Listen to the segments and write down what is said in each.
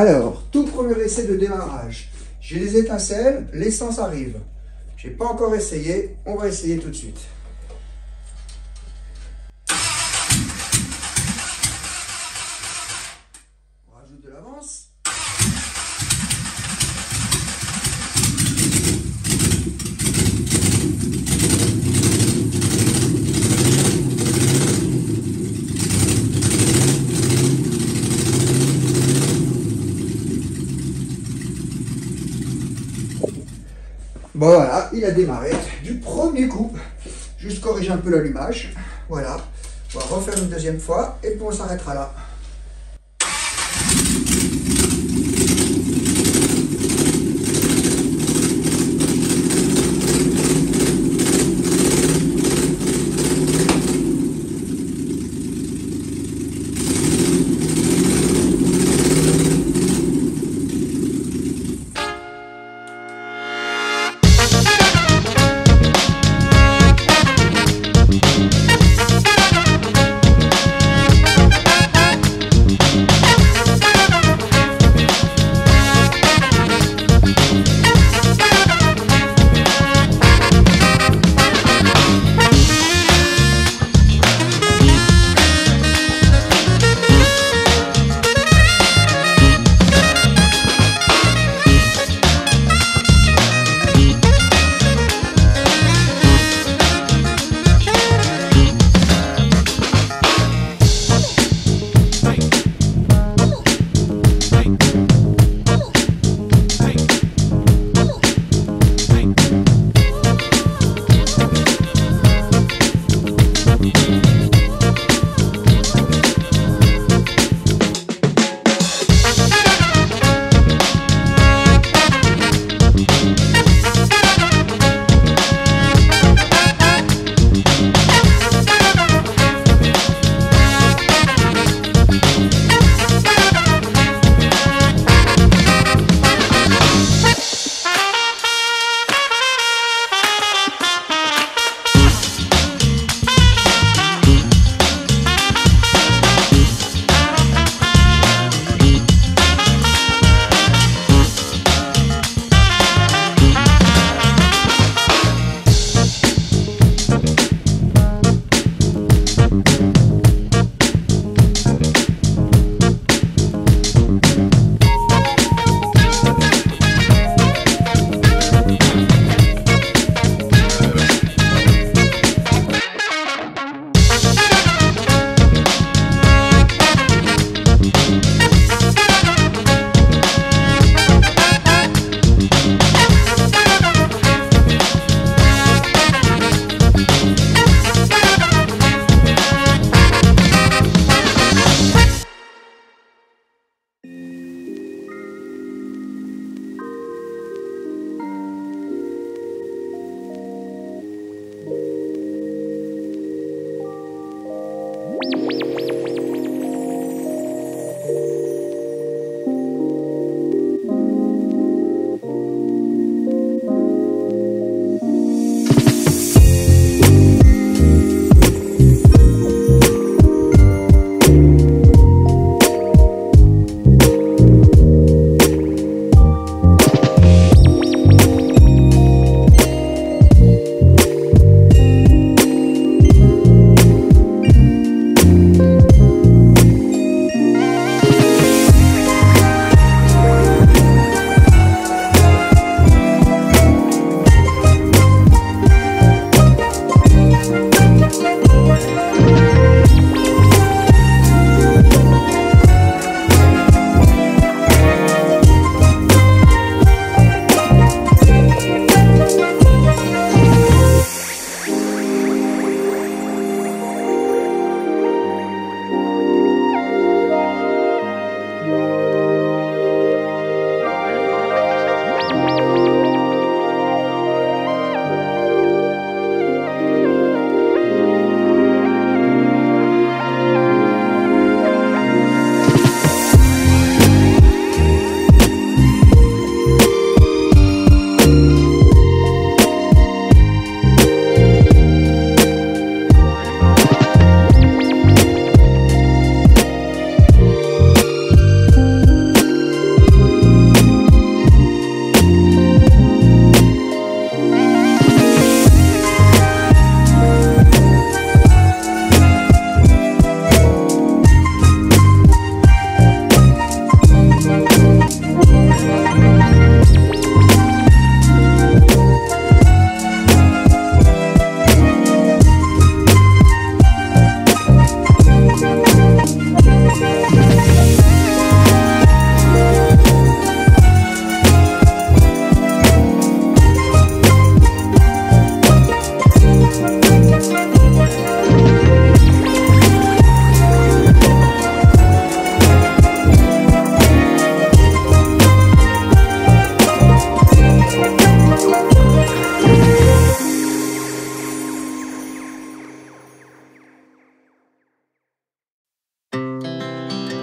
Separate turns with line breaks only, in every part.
Alors, tout premier essai de démarrage. J'ai les étincelles, l'essence arrive. Je n'ai pas encore essayé, on va essayer tout de suite. On rajoute de l'avance. Bon voilà, il a démarré du premier coup. Juste corriger un peu l'allumage. Voilà. On va refaire une deuxième fois et puis on s'arrêtera là.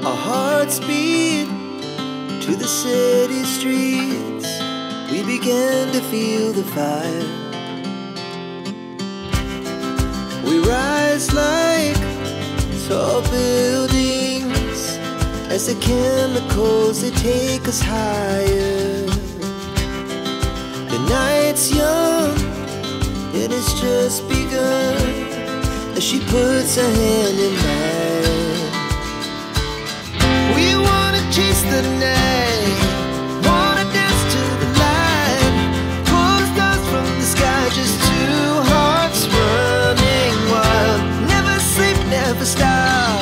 Our hearts beat to the city streets. We began to feel the fire. We rise like tall buildings as the chemicals, they take us higher. The night's young, it has just begun, as she puts her hand in mine. We wanna chase the night, wanna dance to the light, pull the stars from the sky, just two hearts running wild. Never sleep, never stop,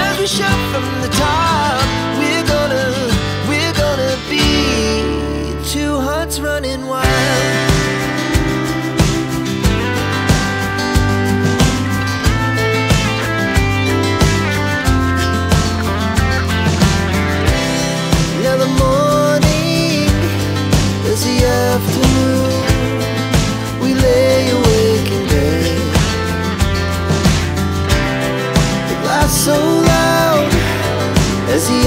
as we shout from the top. We're gonna be two hearts running wild. The afternoon, we lay awake in bed. The glass so loud as the